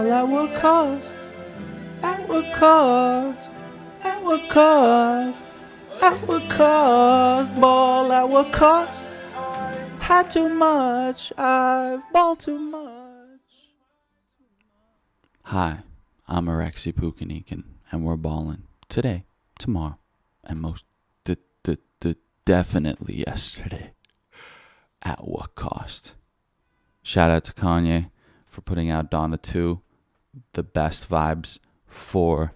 ball at what cost? At what cost? At what cost? At what cost? Ball at what cost? Had too much, I've balled too much. Hi, I'm Alexi Pukanikin, and we're balling today, tomorrow, and most definitely yesterday. At what cost? Shout out to Kanye for putting out Donna 2, the best vibes for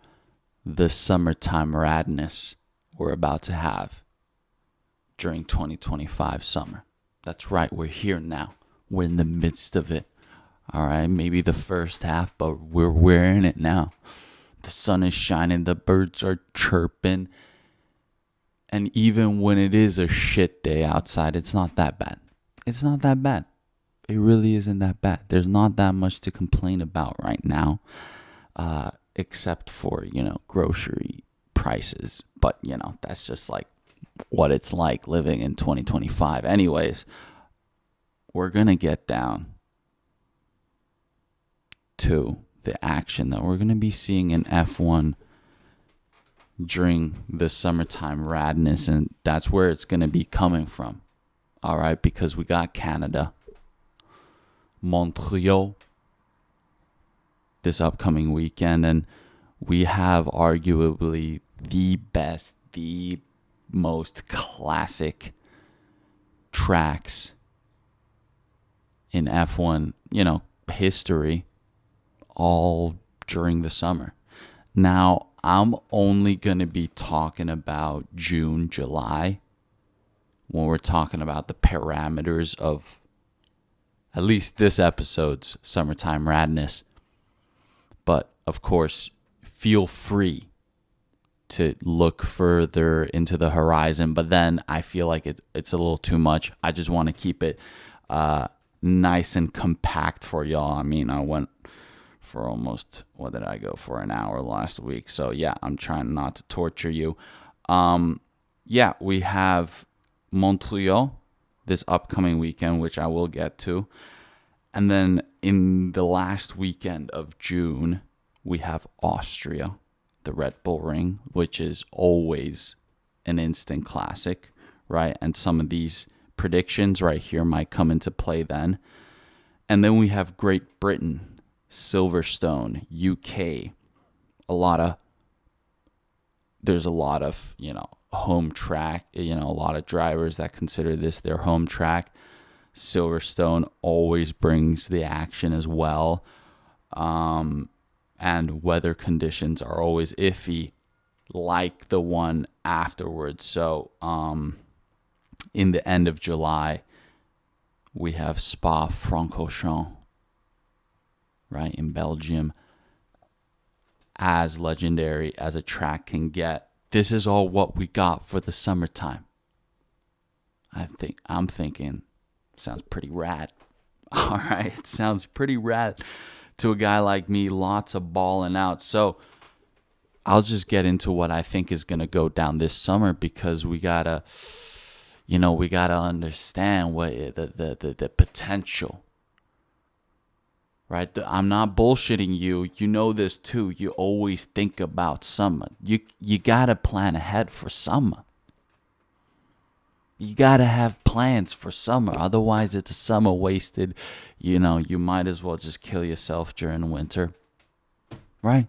the summertime radness we're about to have during 2025 summer. That's right, we're here now. We're in the midst of it. All right, maybe the first half, but we're in it now. The sun is shining, the birds are chirping. And even when it is a shit day outside, it's not that bad. It's not that bad. It really isn't that bad. There's not that much to complain about right now, except for, grocery prices. But, that's just like what it's like living in 2025. Anyways, we're going to get down to the action that we're going to be seeing in F1 during the summertime radness, and that's where it's going to be coming from. All right, because we got Canada, Montreal this upcoming weekend, and we have arguably the best, the most classic tracks in F1, history, all during the summer. Now, I'm only going to be talking about June, July, when we're talking about the parameters of at least this episode's Summertime Radness. But, of course, feel free to look further into the horizon. But then I feel like it's a little too much. I just want to keep it nice and compact for y'all. I mean, I went for almost, what did I go for, an hour last week. So, yeah, I'm trying not to torture you. We have Montreal this upcoming weekend, which I will get to. And then in the last weekend of June, we have Austria, the Red Bull Ring, which is always an instant classic, right? And some of these predictions right here might come into play then. And then we have Great Britain, Silverstone, UK. There's a lot of, home track, a lot of drivers that consider this their home track. Silverstone always brings the action as well. And weather conditions are always iffy, like the one afterwards. So, in the end of July, we have Spa-Francorchamps, right, in Belgium, as legendary as a track can get. This is all what we got for the summertime. I'm thinking, sounds pretty rad. All right, it sounds pretty rad to a guy like me. Lots of balling out. So I'll just get into what I think is gonna go down this summer, because we gotta understand what the potential. Right? I'm not bullshitting you. You know this too. You always think about summer. You got to plan ahead for summer. You got to have plans for summer. Otherwise, it's a summer wasted. You might as well just kill yourself during winter. Right?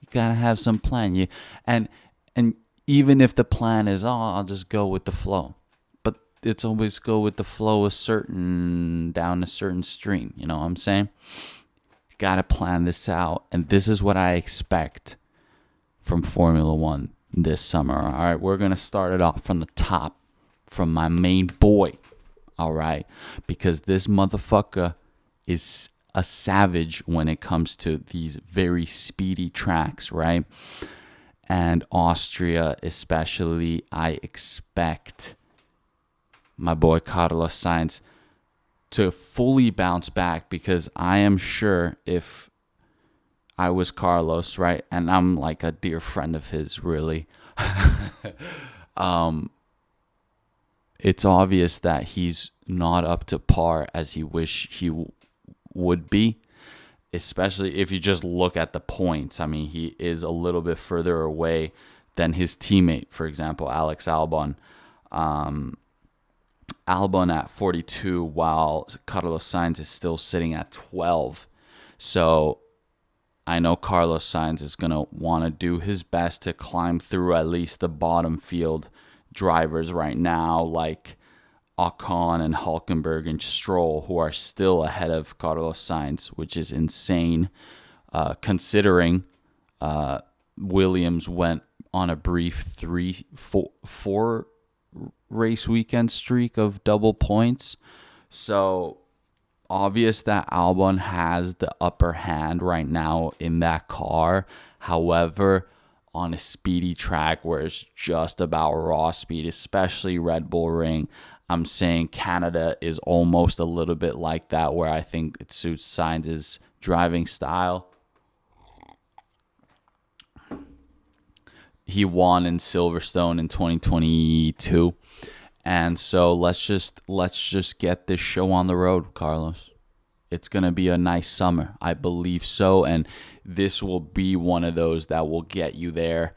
You got to have some plan. And even if the plan is, I'll just go with the flow. But it's always go with the flow down a certain stream. You know what I'm saying? Got to plan this out, and this is what I expect from Formula One this summer. All right, we're gonna start it off from the top, from my main boy. All right, because this motherfucker is a savage when it comes to these very speedy tracks, right? And Austria, especially, I expect my boy Carlos Sainz to fully bounce back, because I am sure if I was Carlos, right, and I'm like a dear friend of his, really, it's obvious that he's not up to par as he wish he would be. especially if you just look at the points. I mean, he is a little bit further away than his teammate, for example, Alex Albon. Albon at 42, while Carlos Sainz is still sitting at 12. So I know Carlos Sainz is going to want to do his best to climb through at least the bottom field drivers right now, like Ocon and Hulkenberg and Stroll, who are still ahead of Carlos Sainz, which is insane, considering Williams went on a brief four race weekend streak of double points. So obvious that Albon has the upper hand right now in that car. However, on a speedy track where it's just about raw speed, especially Red Bull Ring, I'm saying Canada is almost a little bit like that, where I think it suits Sainz's driving style. He won in Silverstone in 2022. And so let's just get this show on the road, Carlos. It's going to be a nice summer. I believe so. And this will be one of those that will get you there.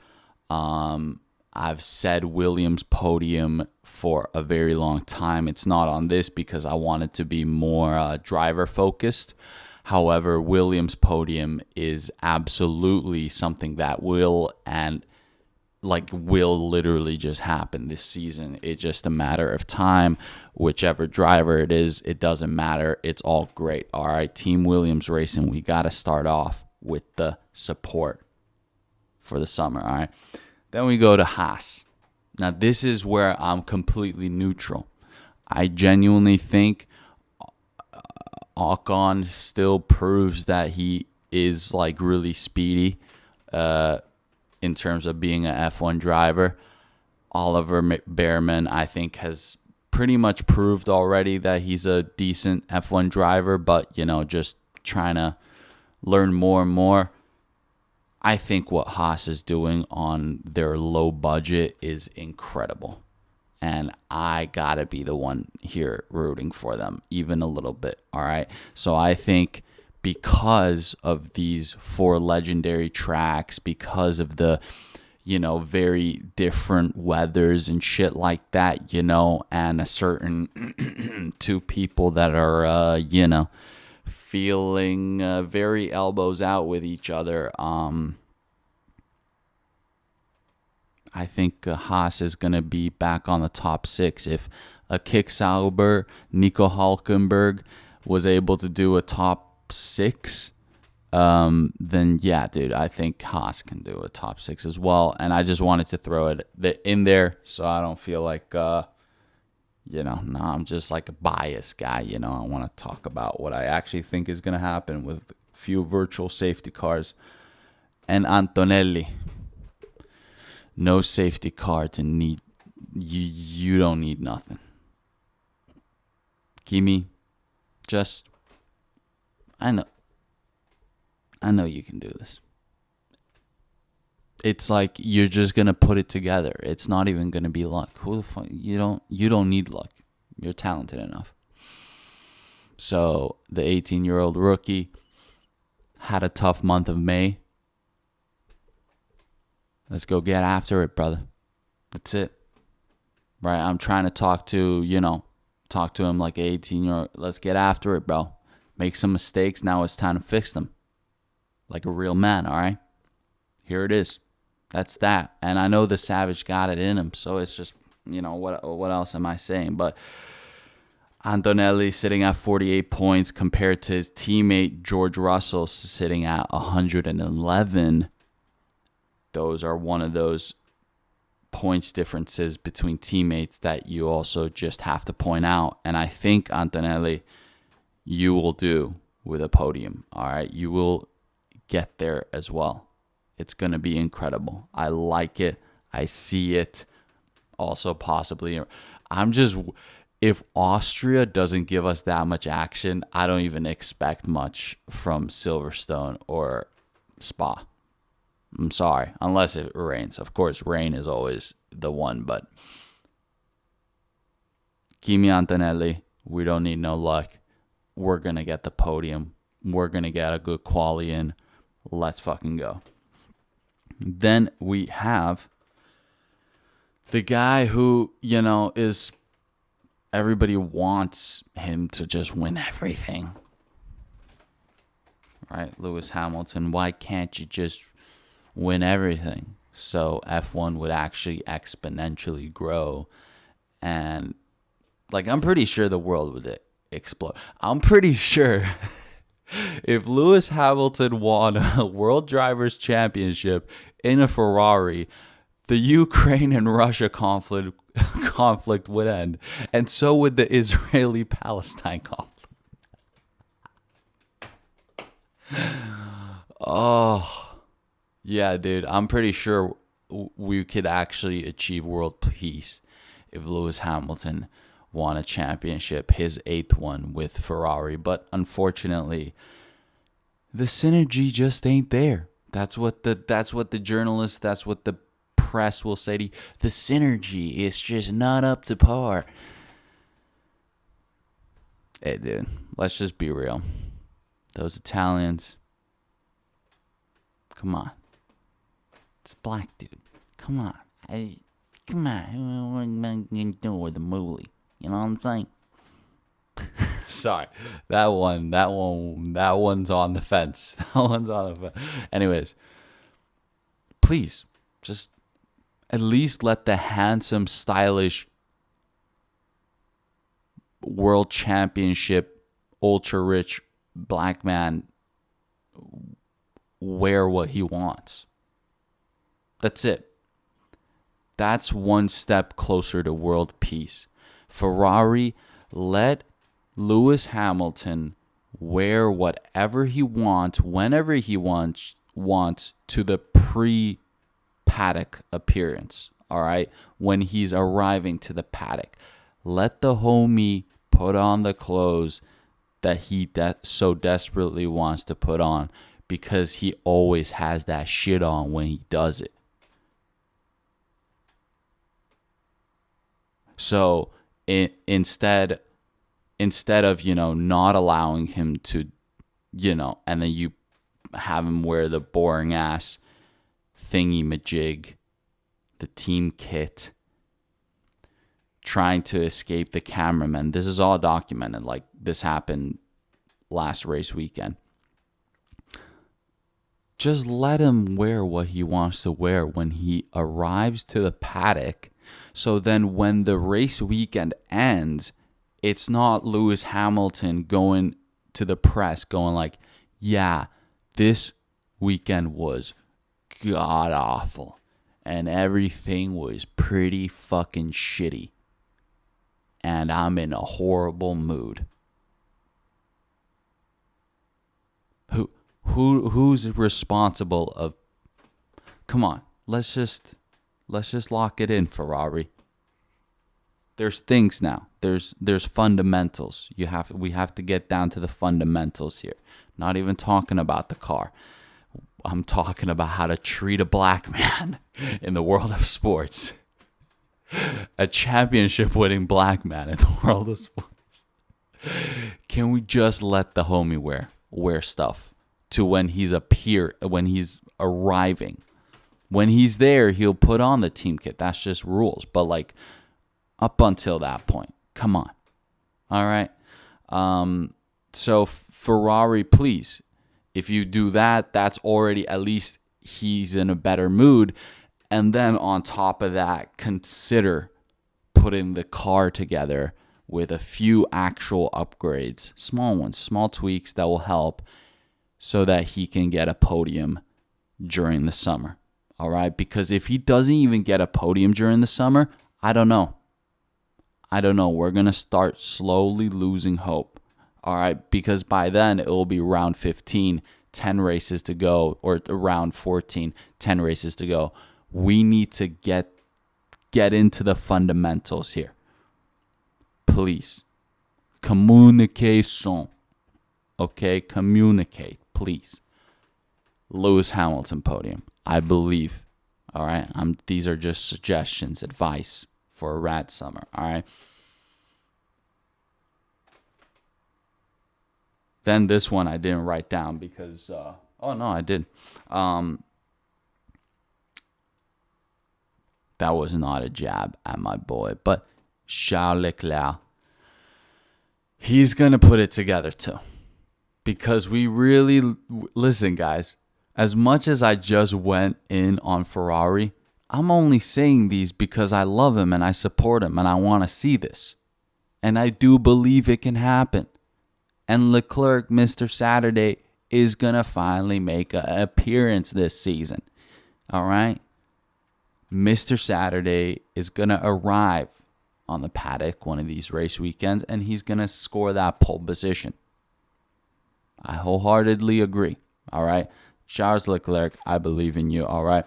I've said Williams podium for a very long time. It's not on this because I want it to be more driver focused. However, Williams podium is absolutely something that will literally just happen this season. It's just a matter of time. Whichever driver it is, it doesn't matter. It's all great. All right, Team Williams Racing, we got to start off with the support for the summer. All right. Then we go to Haas. Now, this is where I'm completely neutral. I genuinely think Ocon still proves that he is like really speedy in terms of being an F1 driver. Oliver Behrman, I think, has pretty much proved already that he's a decent F1 driver, but, just trying to learn more and more. I think what Haas is doing on their low budget is incredible. And I got to be the one here rooting for them, even a little bit, all right? So I think because of these 4 legendary tracks, because of the, very different weathers and shit like that, and a certain 2 people that are, feeling very elbows out with each other. I think Haas is going to be back on the top 6. If a Kick Sauber, Nico Hulkenberg was able to do a top 6, then yeah, dude, I think Haas can do a top 6 as well. And I just wanted to throw it in there so I don't feel like, I'm just like a biased guy. I want to talk about what I actually think is going to happen with a few virtual safety cars. And Antonelli, no safety car to need. You don't need nothing. Kimi, just, I know you can do this. It's like you're just gonna put it together. It's not even gonna be luck. Who the fuck? You don't need luck. You're talented enough. So the 18-year-old rookie had a tough month of May. Let's go get after it, brother. That's it. Right? I'm trying to talk to him like an 18-year-old. Let's get after it, bro. Make some mistakes. Now it's time to fix them. Like a real man, all right? Here it is. That's that. And I know the Savage got it in him, so it's just, what else am I saying? But Antonelli sitting at 48 points compared to his teammate George Russell sitting at 111. Those are one of those points differences between teammates that you also just have to point out. And I think, Antonelli, you will do with a podium, all right? You will get there as well. It's going to be incredible. I like it. I see it. Also possibly, if Austria doesn't give us that much action, I don't even expect much from Silverstone or Spa. I'm sorry, unless it rains. Of course, rain is always the one, but Kimi Antonelli, we don't need no luck. We're going to get the podium. We're going to get a good quali in. Let's fucking go. Then we have the guy who, is everybody wants him to just win everything. Right? Lewis Hamilton. Why can't you just win everything? So F1 would actually exponentially grow. And, I'm pretty sure the world would explode. I'm pretty sure if Lewis Hamilton won a World Drivers' Championship in a Ferrari, the Ukraine and Russia conflict would end. And so would the Israeli-Palestine conflict. Oh, yeah, dude. I'm pretty sure we could actually achieve world peace if Lewis Hamilton won a championship, his 8th one with Ferrari. But unfortunately, the synergy just ain't there. That's what the journalists, that's what the press will say to you. The synergy is just not up to par. Hey, dude, let's just be real. Those Italians, come on. It's a black dude. Come on. Come on. What am I going to do with the moolie? You know what I'm saying? Sorry. That one's on the fence. That one's on the fence. Anyways, please, just at least let the handsome, stylish world championship, ultra-rich black man wear what he wants. That's it. That's one step closer to world peace. Ferrari, let Lewis Hamilton wear whatever he wants, whenever he wants to the pre-paddock appearance. All right? When he's arriving to the paddock. Let the homie put on the clothes that he so desperately wants to put on, because he always has that shit on when he does it. So instead of, not allowing him to, and then you have him wear the boring ass thingy majig, the team kit, trying to escape the cameraman. This is all documented. This happened last race weekend. Just let him wear what he wants to wear when he arrives to the paddock. So then when the race weekend ends, it's not Lewis Hamilton going to the press going yeah, this weekend was god awful and everything was pretty fucking shitty and I'm in a horrible mood. Who's responsible of? Come on, let's just lock it in, Ferrari. There's things now. There's fundamentals. We have to get down to the fundamentals here. Not even talking about the car. I'm talking about how to treat a black man in the world of sports. A championship-winning black man in the world of sports. Can we just let the homie wear stuff to when he's arriving? When he's there, he'll put on the team kit. That's just rules. But up until that point, come on. All right. So Ferrari, please, if you do that, that's already, at least he's in a better mood. And then on top of that, consider putting the car together with a few actual upgrades, small ones, small tweaks that will help, so that he can get a podium during the summer. All right? Because if he doesn't even get a podium during the summer, I don't know. We're going to start slowly losing hope. All right? Because by then, it will be round 15, 10 races to go, or round 14, 10 races to go. We need to get into the fundamentals here. Please. Communication. Okay? Communicate, please. Lewis Hamilton podium, I believe. All right? These are just suggestions, advice for a rad summer. All right? Then this one I didn't write down because, oh no, I did. That was not a jab at my boy, but Charles Leclerc, he's going to put it together too. Because we really, listen guys, as much as I just went in on Ferrari, I'm only saying these because I love him and I support him and I want to see this. And I do believe it can happen. And Leclerc, Mr. Saturday, is going to finally make an appearance this season. All right? Mr. Saturday is going to arrive on the paddock one of these race weekends, and he's going to score that pole position. I wholeheartedly agree. All right? Charles Leclerc, I believe in you. All right?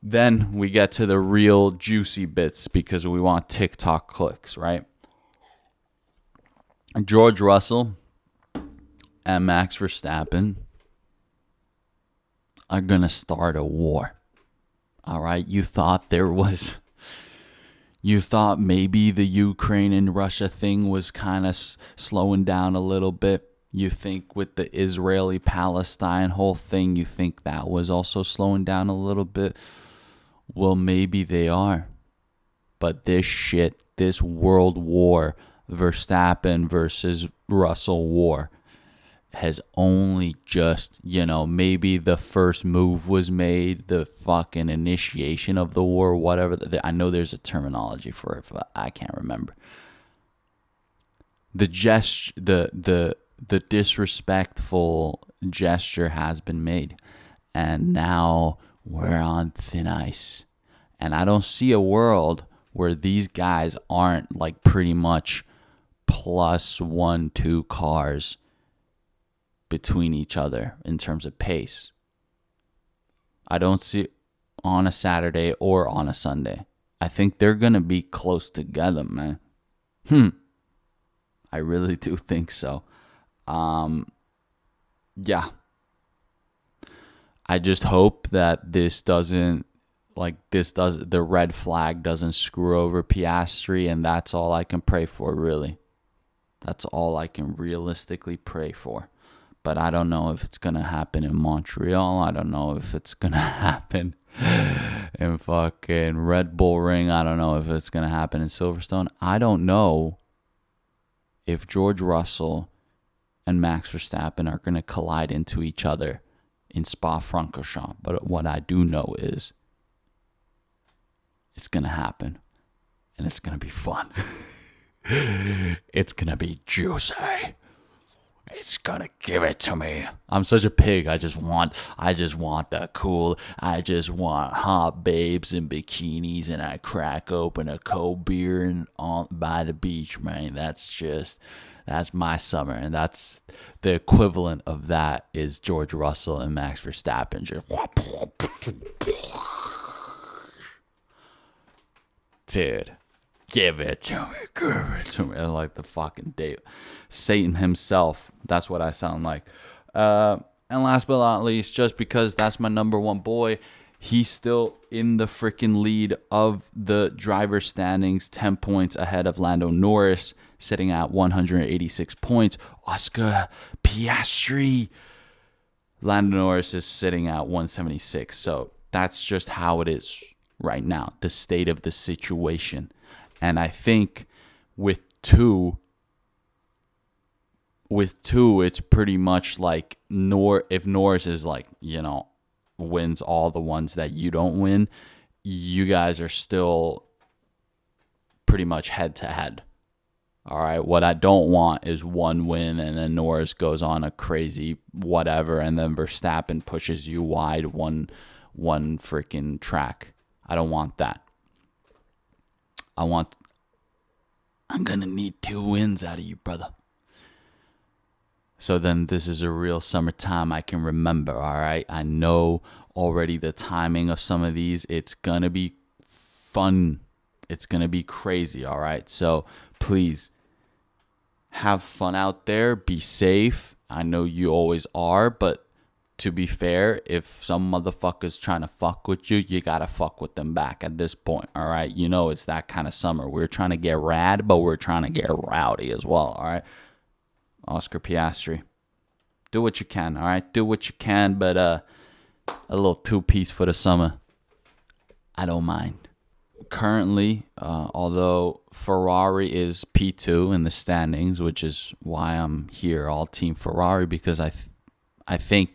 Then we get to the real juicy bits because we want TikTok clicks, right? George Russell and Max Verstappen are going to start a war. All right? You thought maybe the Ukraine and Russia thing was kind of slowing down a little bit. You think with the Israeli-Palestine whole thing, you think that was also slowing down a little bit? Well, maybe they are. But this shit, this world war, Verstappen versus Russell war, has only just, maybe the first move was made, the fucking initiation of the war, whatever. I know there's a terminology for it, but I can't remember. The disrespectful gesture has been made, and now we're on thin ice. And I don't see a world where these guys aren't like pretty much plus 1-2 cars between each other in terms of pace. I don't see it on a Saturday or on a Sunday. I think they're going to be close together, man. I really do think so. Yeah. I just hope that the red flag doesn't screw over Piastri, and that's all I can pray for, really. That's all I can realistically pray for. But I don't know if it's going to happen in Montreal. I don't know if it's going to happen in fucking Red Bull Ring. I don't know if it's going to happen in Silverstone. I don't know if George Russell and Max Verstappen are going to collide into each other in Spa-Francorchamps. But what I do know is it's going to happen. And it's going to be fun. It's going to be juicy. It's gonna give it to me. I'm such a pig. I just want the cool. I just want hot babes in bikinis, and I crack open a cold beer and by the beach, man. That's my summer, and that's the equivalent of that is George Russell and Max Verstappen. Just dude. Give it to me. Give it to me. Like the fucking Satan himself. That's what I sound like. And last but not least, just because that's my number one boy, he's still in the freaking lead of the driver standings, 10 points ahead of Lando Norris, sitting at 186 points. Oscar Piastri. Lando Norris is sitting at 176. So that's just how it is right now. The state of the situation. And I think with two, it's pretty much like if Norris is like, wins all the ones that you don't win, you guys are still pretty much head to head. All right. What I don't want is one win and then Norris goes on a crazy whatever and then Verstappen pushes you wide one freaking track. I don't want that. I'm going to need 2 wins out of you, brother. So then this is a real summertime I can remember, all right? I know already the timing of some of these. It's going to be fun. It's going to be crazy, all right? So please have fun out there. Be safe. I know you always are, but to be fair, if some motherfucker's trying to fuck with you, you gotta fuck with them back at this point, all right? It's that kind of summer. We're trying to get rad, but we're trying to get rowdy as well, all right? Oscar Piastri, Do what you can, all right? Do what you can, but a little two-piece for the summer, I don't mind. Currently, although Ferrari is P2 in the standings, which is why I'm here, all Team Ferrari, because I think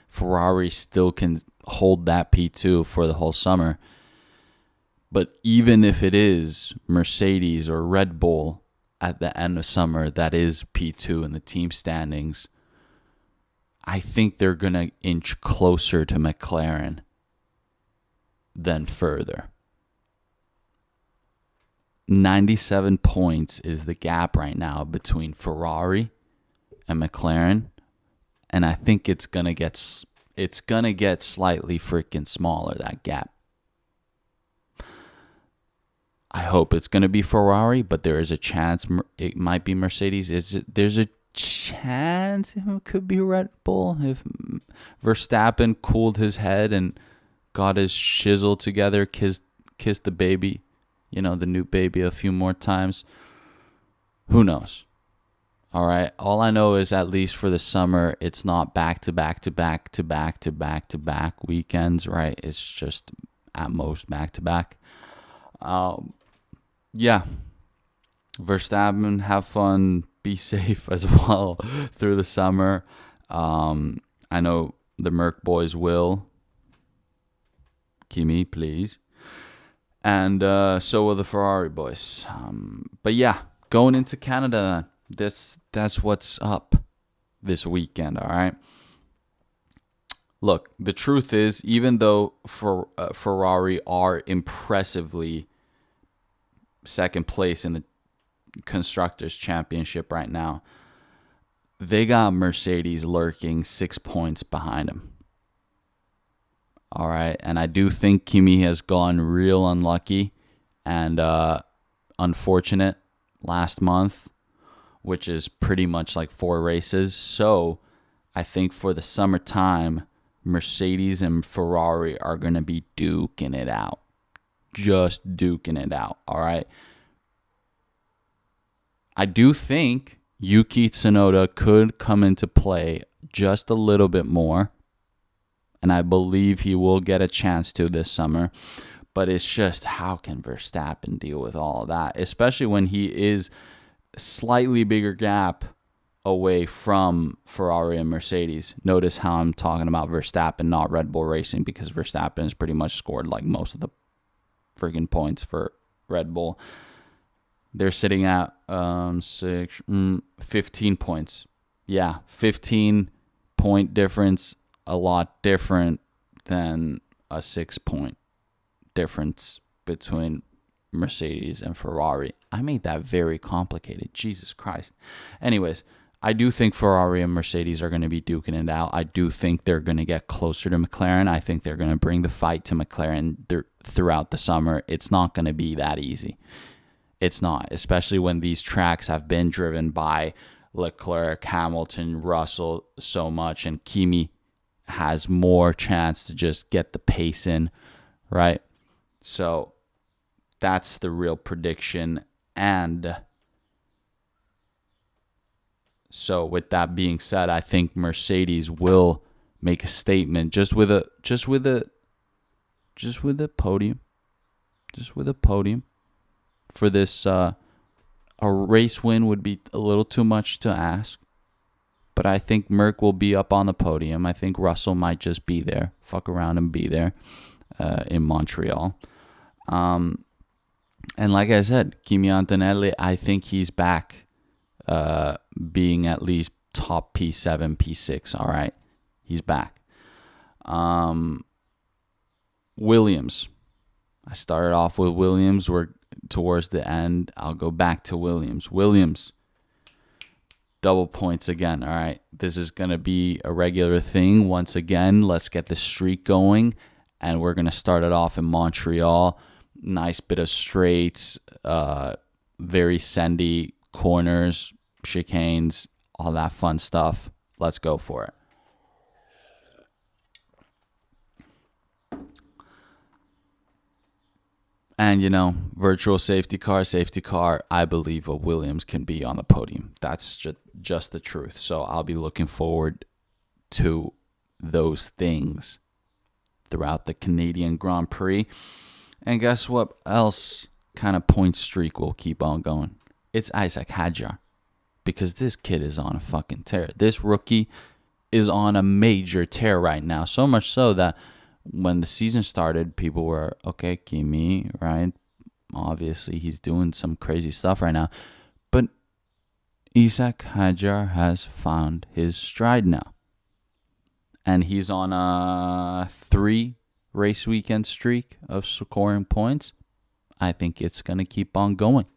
Ferrari still can hold that P2 for the whole summer. But even if it is Mercedes or Red Bull at the end of summer that is P2 in the team standings, I think they're going to inch closer to McLaren than further. 97 points is the gap right now between Ferrari and McLaren, and I think it's gonna get slightly freaking smaller, that gap. I hope it's gonna be Ferrari, but there is a chance it might be Mercedes. There's a chance it could be Red Bull if Verstappen cooled his head and got his shizzle together, kissed the baby. The new baby a few more times. Who knows? All right. All I know is at least for the summer, it's not back to back weekends, right? It's just at most back to back. Yeah. Verstappen, have fun, be safe as well through the summer. I know the Merc boys will. Kimi, please. And so will the Ferrari boys. But yeah, going into Canada, that's what's up this weekend, all right? Look, the truth is, even though Ferrari are impressively second place in the Constructors' Championship right now, they got Mercedes lurking 6 points behind them. All right, and I do think Kimi has gone real unlucky and unfortunate last month, which is pretty much like 4 races. So I think for the summertime, Mercedes and Ferrari are going to be duking it out. Just duking it out, all right? I do think Yuki Tsunoda could come into play just a little bit more, and I believe he will get a chance to this summer. But it's just, how can Verstappen deal with all of that, especially when he is slightly bigger gap away from Ferrari and Mercedes? Notice how I'm talking about Verstappen, not Red Bull Racing, because Verstappen has pretty much scored like most of the friggin' points for Red Bull. They're sitting at 15 points. Yeah, 15-point difference, a lot different than a 6-point difference between Mercedes and Ferrari. I made that very complicated. Jesus Christ. Anyways, I do think Ferrari and Mercedes are going to be duking it out. I do think they're going to get closer to McLaren. I think they're going to bring the fight to McLaren throughout the summer. It's not going to be that easy. It's not, especially when these tracks have been driven by Leclerc, Hamilton, Russell so much, and Kimi has more chance to just get the pace in, right? So that's the real prediction. And so with that being said, I think Mercedes will make a statement just with a podium. Just with a podium. For this, a race win would be a little too much to ask. But I think Merc will be up on the podium. I think Russell might just be there. Fuck around and be there in Montreal. And like I said, Kimi Antonelli, I think he's back being at least top P7, P6. All right. He's back. Williams. I started off with Williams. We're towards the end. I'll go back to Williams. Williams. Double points again. All right. This is going to be a regular thing. Once again, let's get the streak going. And we're going to start it off in Montreal. Nice bit of straights, very sandy corners, chicanes, all that fun stuff. Let's go for it. And, virtual safety car, I believe a Williams can be on the podium. That's just the truth. So I'll be looking forward to those things throughout the Canadian Grand Prix. And guess what else kind of point streak will keep on going? It's Isaac Hadjar. Because this kid is on a fucking tear. This rookie is on a major tear right now. So much so that when the season started, people were, okay, Kimi, right? Obviously, he's doing some crazy stuff right now. But Isaac Hadjar has found his stride now. And he's on a 3-race weekend streak of scoring points. I think it's going to keep on going.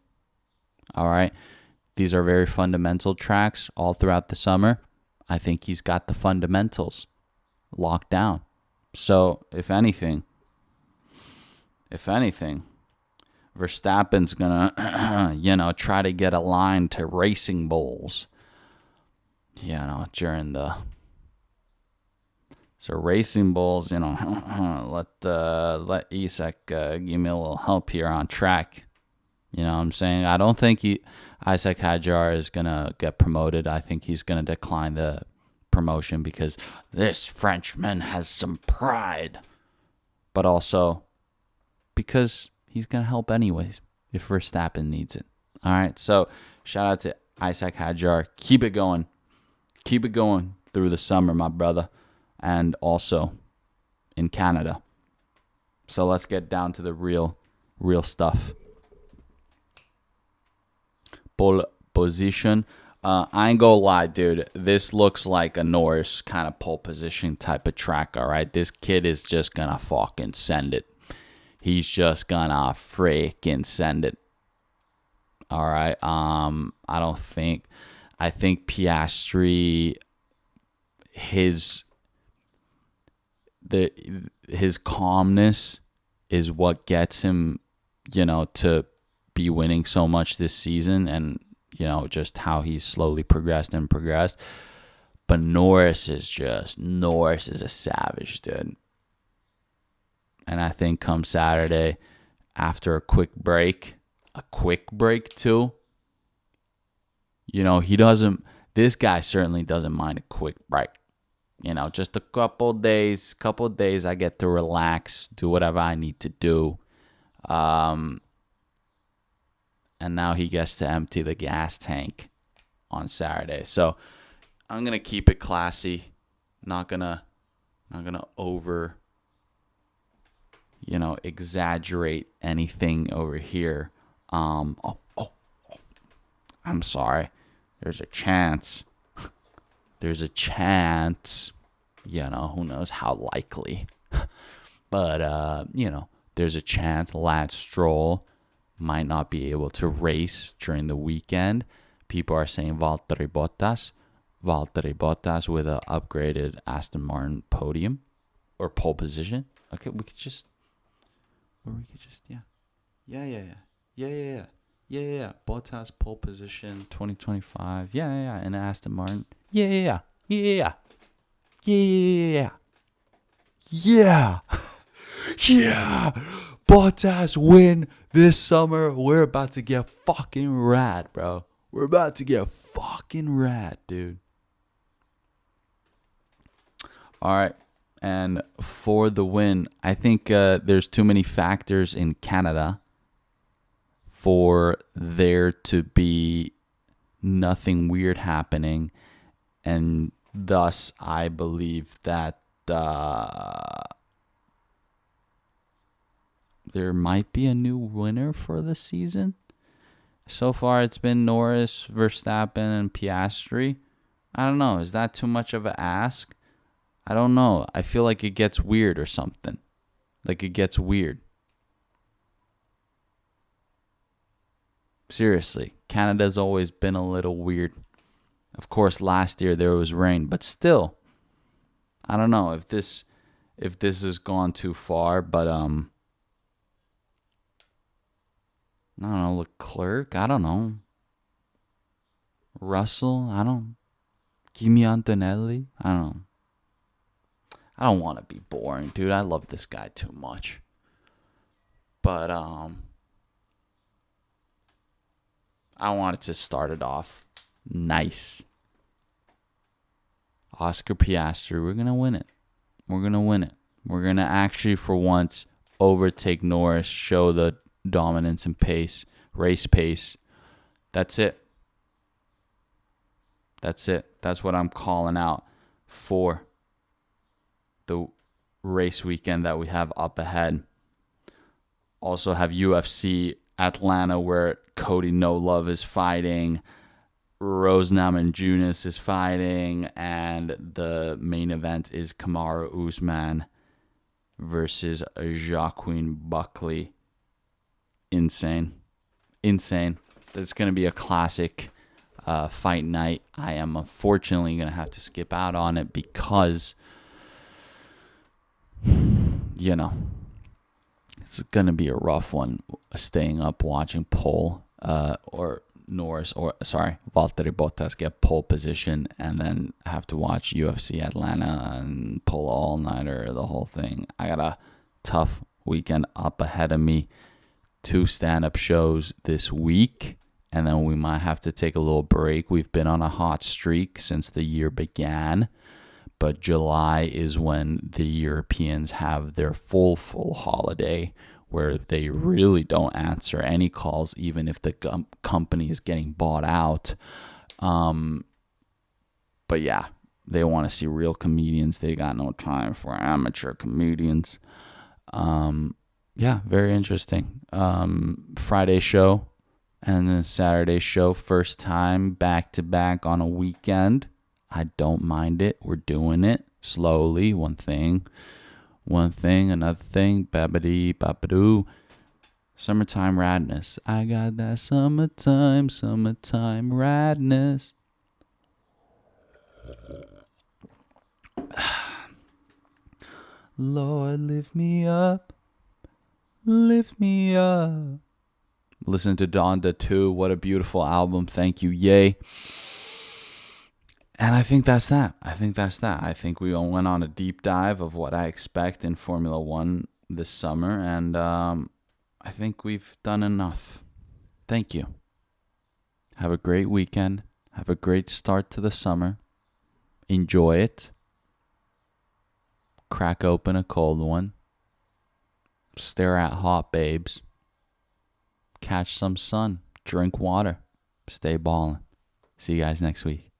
All right. These are very fundamental tracks all throughout the summer. I think he's got the fundamentals locked down. So, if anything, Verstappen's going to, try to get aligned to Racing Bulls, during the... So, Racing Bulls, let Isaac give me a little help here on track. You know what I'm saying? I don't think Isaac Hadjar is going to get promoted. I think he's going to decline the promotion because this Frenchman has some pride. But also because he's going to help anyways if Verstappen needs it. All right, so shout out to Isaac Hadjar. Keep it going. Keep it going through the summer, my brother. And also in Canada. So let's get down to the real stuff. Pole position. I ain't gonna lie, dude. This looks like a Norris kind of pole position type of track, all right? This kid is just gonna fucking send it. He's just gonna freaking send it. All right. I think Piastri, his calmness is what gets him, to be winning so much this season, and just how he's slowly progressed. But Norris is a savage, dude. And I think come Saturday, after a quick break too, this guy certainly doesn't mind a quick break. Just a couple days I get to relax, do whatever I need to do. And now he gets to empty the gas tank on Saturday. So I'm going to keep it classy. Not going to over, exaggerate anything over here. I'm sorry. There's a chance. Who knows how likely. But, there's a chance Lance Stroll might not be able to race during the weekend. People are saying Valtteri Bottas with an upgraded Aston Martin podium or pole position. Okay, we could just, yeah. Bottas pole position 2025. Yeah, and Aston Martin. Yeah. Bottas win this summer. We're about to get fucking rad, bro. We're about to get fucking rad, dude. All right. And for the win, I think there's too many factors in Canada for there to be nothing weird happening. And thus, I believe that there might be a new winner for the season. So far, it's been Norris, Verstappen, and Piastri. I don't know. Is that too much of an ask? I don't know. I feel like it gets weird or something. Seriously, Canada's always been a little weird. Of course, last year there was rain, but still, I don't know if this has gone too far. But I don't know, Leclerc, I don't know. Russell, Kimi Antonelli, I don't know. I don't want to be boring, dude. I love this guy too much. But I wanted to start it off nice. Oscar Piastri, we're going to win it. We're going to win it. We're going to actually, for once, overtake Norris, show the dominance and pace, race pace. That's it. That's it. That's what I'm calling out for the race weekend that we have up ahead. Also have UFC Atlanta, where Cody No Love is fighting, Rose Namajunas is fighting, and the main event is Kamaru Usman versus Joaquin Buckley. Insane. That's going to be a classic fight night. I am unfortunately going to have to skip out on it because, it's going to be a rough one staying up watching Valtteri Bottas get pole position and then have to watch UFC Atlanta and pull all-nighter, the whole thing. I got a tough weekend up ahead of me. 2 stand-up shows this week, and then we might have to take a little break. We've been on a hot streak since the year began, but July is when the Europeans have their full holiday where they really don't answer any calls, even if the company is getting bought out. But yeah, they want to see real comedians. They got no time for amateur comedians. Yeah, very interesting. Friday show and then Saturday show, first time back-to-back on a weekend. I don't mind it. We're doing it slowly. One thing, another thing. Babidi, babadoo. Summertime Radness. I got that summertime Radness. Lord, lift me up. Lift me up. Listen to Donda 2. What a beautiful album. Thank you. Yay. And I think that's that. I think we all went on a deep dive of what I expect in Formula One this summer. And I think we've done enough. Thank you. Have a great weekend. Have a great start to the summer. Enjoy it. Crack open a cold one. Stare at hot babes. Catch some sun. Drink water. Stay ballin'. See you guys next week.